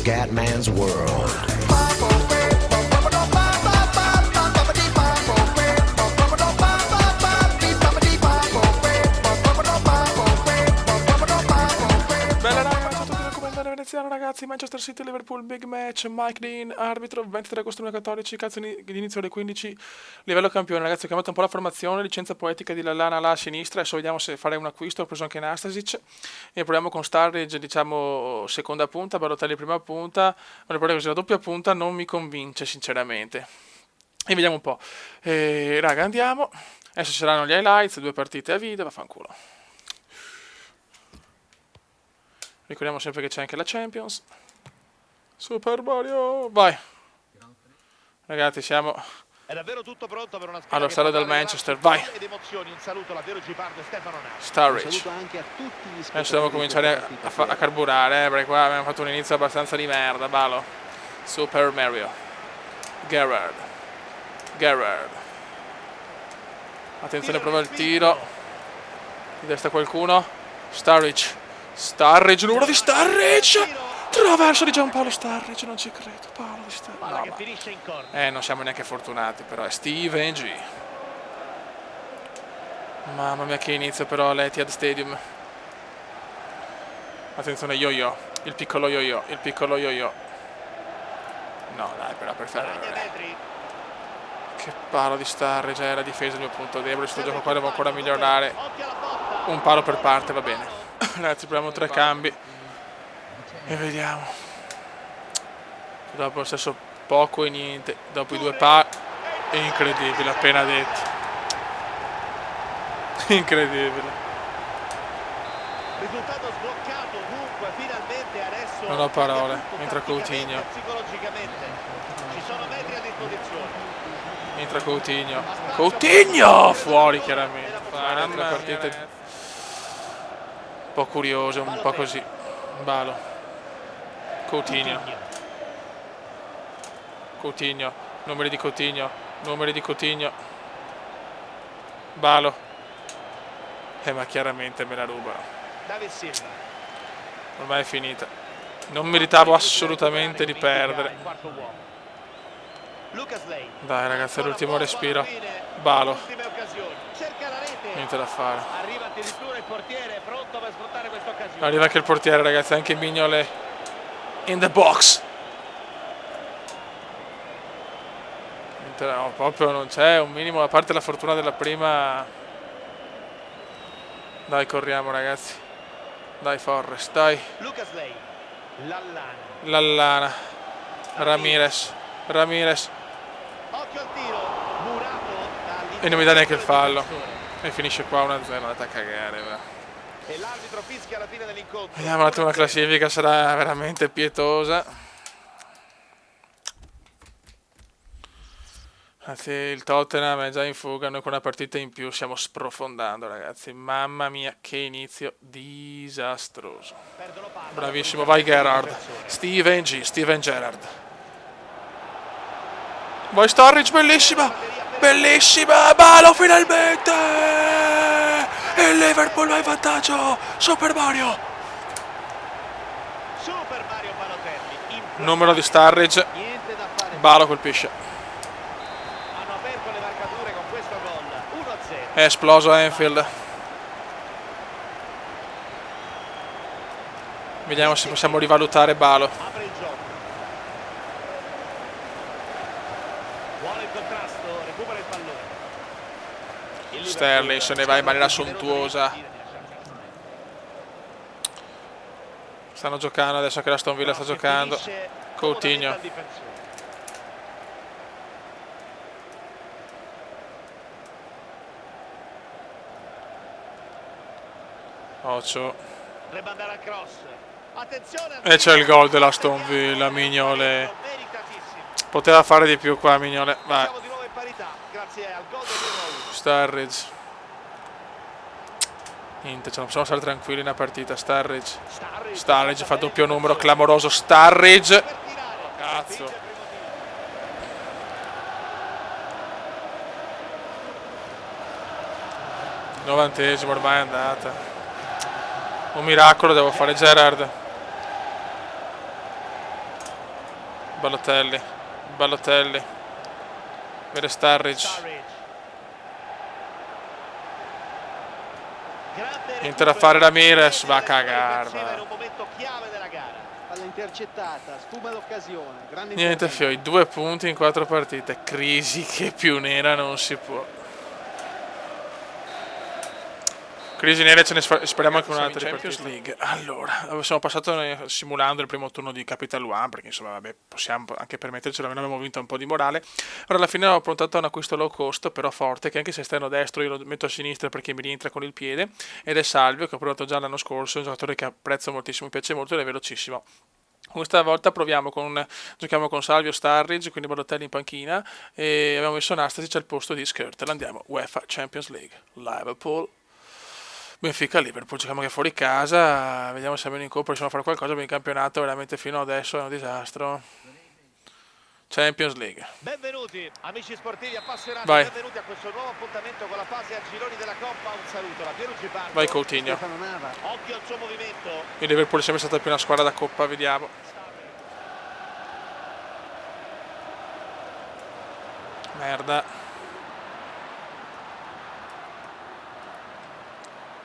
Scatman's World. Bella raga, ciao a tutti da Comandante Veneziano ragazzi, Manchester City, Liverpool, big match, Mike Dean, arbitro, 23 agosto 2014, cazzo di inizio alle 15, livello campione ragazzi, ho cambiato un po' la formazione, licenza poetica di Lallana là a sinistra, adesso vediamo se fare un acquisto, ho preso anche Nastasic, e proviamo con Sturridge, diciamo, seconda punta, Balotelli prima punta, ma così la doppia punta non mi convince sinceramente. E vediamo un po', raga andiamo, adesso ci saranno gli highlights, 2 partite a video, vaffanculo. Ricordiamo sempre che c'è anche la Champions. Super Mario, vai. Ragazzi, siamo È davvero tutto pronto per una sfida allo che stadio potrà del Manchester, rivelarsi vai. ed emozioni. Un saluto all'avvero Gipardo e Stefano Nasi. Sturridge. Anche a tutti gli Adesso dobbiamo cominciare a carburare, perché qua abbiamo fatto un inizio abbastanza di merda, balo. Super Mario. Gerrard. Attenzione, prova il tiro. Di destra qualcuno. Sturridge, numero di Sturridge! Traverso di Giampaolo Sturridge, non ci credo. Paolo di Sturridge. Palla No, che ma... finisce in corner. non siamo neanche fortunati, però è Steven G. Mamma mia che inizio però all'Etihad Stadium. Attenzione yo-yo, il piccolo yo-yo. No dai, però per Guadagna favore. metri. Che palo di Sturridge, è la difesa il mio punto debole, questo gioco qua devo ancora migliorare. Occhio alla botta. Un palo per parte, va bene. Ragazzi, proviamo 3 cambi. E vediamo. Dopo lo stesso poco e niente. Dopo i 2 pali. Incredibile, appena detto. Incredibile. Risultato sbloccato dunque finalmente adesso. Non ho parole, tutto entra tatticamente Coutinho. e psicologicamente. Ci sono metri a disposizione. Entra Coutinho! Fuori chiaramente. Fare 3 partite un po' curiose, un po' così. Balo. Coutinho. Numeri di Coutinho. Balo. Ma chiaramente me la rubano. David Silva. Ormai è finita. Non meritavo assolutamente di perdere. Quarto uomo. Lucas Lane. Dai ragazzi, è l'ultimo respiro. Alla fine, Balo. ultime occasioni. Cerca la rete. Niente da fare. Arriva addirittura il portiere pronto per sfruttare questa occasione. Arriva anche il portiere ragazzi, anche Mignolet. In the box. No, proprio non c'è un minimo, a parte la fortuna della prima. Dai, corriamo ragazzi. Dai Forrest, dai. Lucas Lane. Lallana. Ramirez. Occhio al tiro. Murato. E non mi dà neanche il fallo. E finisce qua 1-0, andate a cagare. Va. E l'arbitro fischia alla fine dell'incontro. Vediamo un attimo la classifica, sarà veramente pietosa. Anzi, il Tottenham è già in fuga, noi con una partita in più stiamo sprofondando ragazzi. Mamma mia che inizio disastroso. Bravissimo, vai Gerrard. Steven Gerrard. Vai Sturridge, bellissima, Balo finalmente! E il Liverpool va in vantaggio, Super Mario Balotelli. Numero di Sturridge, Niente da fare. Balo colpisce. Hanno aperto le marcature con questo gol. 1-0. È esploso Anfield. Vediamo se possiamo rivalutare Balo. Apre il gioco. Vuole il contrasto, recupera il pallone. Sterling se ne va in maniera sontuosa. Stanno giocando adesso che la Aston Villa sta giocando. Coutinho. Occhio. Dovrebbe andare al cross. Attenzione. E c'è il gol della Aston Villa, Mignolet. Poteva fare di più qua Mignolet. Vai. Siamo di nuovo in parità grazie al gol del 1-1. Sturridge. Niente, ce non possiamo stare tranquilli in una partita. Sturridge fa doppio numero, clamoroso. Sturridge. Cazzo. 90esimo, ormai è andata. Un miracolo devo fare Gerrard. Balotelli. Balotelli. Vede Sturridge. Niente da fare da Ramirez, va a cagare. In un momento chiave della gara. Palla intercettata, sfuma l'occasione. Grande Niente intervento. Fioi, 2 punti in 4 partite. Crisi che più nera non si può. Crisi nera, ce ne speriamo anche un'altra in Champions League. Allora, siamo passato simulando il primo turno di Capital One, perché insomma vabbè, possiamo anche permettercelo, noi abbiamo vinto un po' di morale. Ora alla fine ho approntato un acquisto low cost, però forte, che anche se esterno destro io lo metto a sinistra perché mi rientra con il piede, ed è Salvio, che ho provato già l'anno scorso, è un giocatore che apprezzo moltissimo, mi piace molto ed è velocissimo. Questa volta giochiamo con Salvio, Sturridge, quindi Balotelli in panchina, e abbiamo messo Nastasic al posto di Skrtel. Andiamo, UEFA Champions League, Liverpool. Benfica, Liverpool, giochiamo anche fuori casa, vediamo se almeno in Coppa riusciamo a fare qualcosa, perché il campionato veramente fino adesso è un disastro. Champions League. Benvenuti amici sportivi appassionati, Vai. benvenuti a questo nuovo appuntamento con la fase a gironi della Coppa. Un saluto da Pierluigi Pardo. Vai Coutinho. Stefano Nava. Occhio al suo movimento. Il Liverpool è sempre stata più una squadra da Coppa, vediamo. Merda.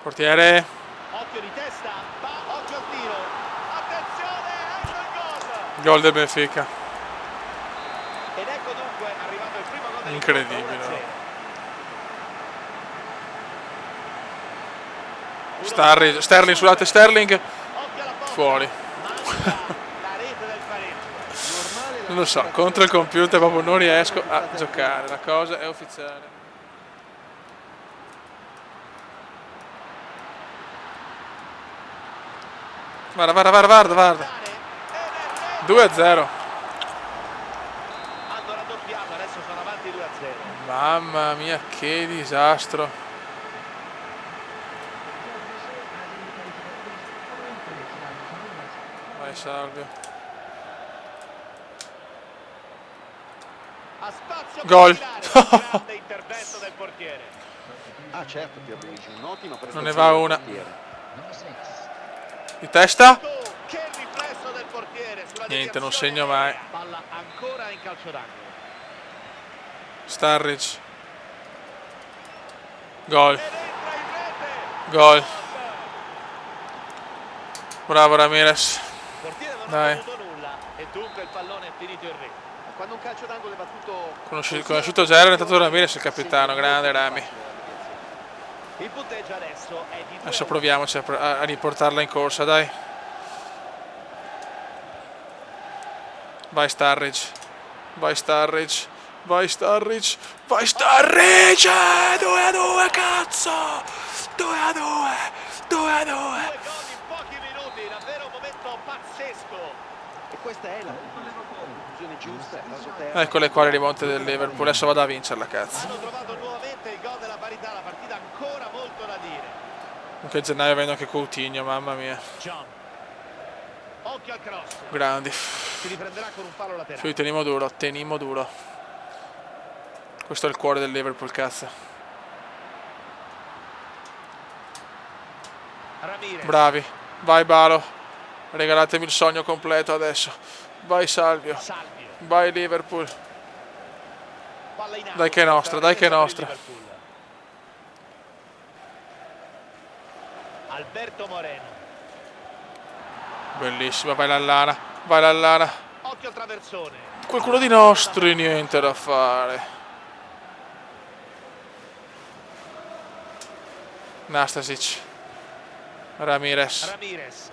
Portiere. Occhio di testa, va, occhio al tiro. Attenzione, ecco il gol. Gol del Benfica. Ed ecco dunque arrivato il primo gol Incredibile. 1-0. Sterling, scusate, Sterling. Occhio alla porta. Fuori. Manca la rete del pareggio. Non lo so, contro il computer proprio non riesco a giocare, la cosa è ufficiale. Guarda. 2-0. Hanno raddoppiato, adesso sono avanti 2-0. Mamma mia, che disastro. Vai Salvio. A spazio Gol. per tirare. Grande intervento del portiere. Ah certo Pierluigi, un'ottima prestazione. Non ne va del una. portiere. Di testa? Che riflesso del portiere sulla Niente, non deviazione segno mai. aerea. Palla ancora in calcio d'angolo. Sturridge. Gol. Ed entra in rete. Gol. Bravo Ramirez. Il portiere non Dai. ha avuto nulla e dunque il pallone è finito in rete. Quando un calcio d'angolo è battuto Conosciuto già, era diventato Ramirez il capitano, grande Rami. Il punteggio adesso è di 2-1. Adesso proviamoci a riportarla in corsa, dai. Vai Sturridge. Vai Sturridge. 2-2, cazzo! 2-2. Due gol in pochi minuti, davvero un momento pazzesco. E questa è la conclusione giusta, rasoterra. Ecco le quali rimonte del Liverpool. Adesso vado a vincerla, cazzo. Hanno trovato nuovamente il gol della parità, la partita ancora molto da dire. Comunque a gennaio vengo anche Coutinho, mamma mia. John. Occhio al cross. Grandi. Si riprenderà con un palo laterale. Sì, tenimo duro. Questo è il cuore del Liverpool, cazzo. Ramirez. Bravi. Vai Balo. Regalatemi il sogno completo adesso. Vai Salvio. Salvio. Vai Liverpool. Palla in alto. Dai che è nostra, dai che è nostra. Liverpool. Alberto Moreno. Bellissima, vai Lallana. Occhio al traversone. Qualcuno di nostri, niente da fare. Nastasic. Ramirez. Ramirez.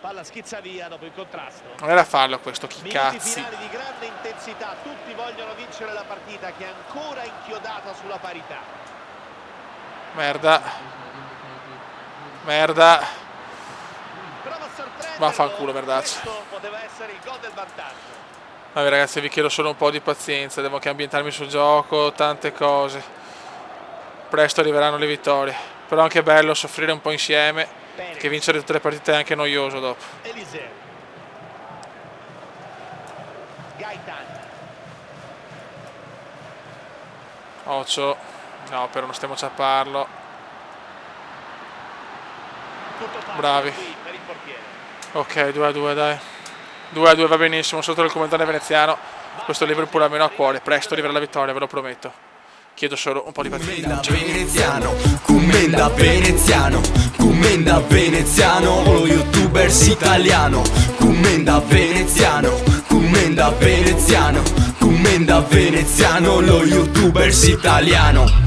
Palla schizza via dopo il contrasto. Non era fallo questo, chi Minuti cazzi. finali di grande intensità, tutti vogliono vincere la partita che è ancora inchiodata sulla parità. Merda. Prova a sorprenderlo. Vaffanculo, merdaccio. Questo poteva essere il gol del vantaggio. Vabbè ragazzi, vi chiedo solo un po' di pazienza, devo anche ambientarmi sul gioco, tante cose. Presto arriveranno le vittorie, però anche è bello soffrire un po' insieme, Perez. che vincere tutte le partite è anche noioso dopo. Eliseo. Gaetan. Occhio. No, però non stiamo a ciapparlo. Tutto facile Bravi. qui per il portiere. Ok, 2-2 dai. 2-2 va benissimo, sotto il commentario veneziano. Questo Liverpool almeno a cuore, presto arriverà la vittoria, ve lo prometto. Chiedo solo un po' di pazienza. Commenda veneziano, commenda veneziano, lo youtubers italiano. Commenda veneziano, commenda veneziano, commenda veneziano, lo youtubers italiano.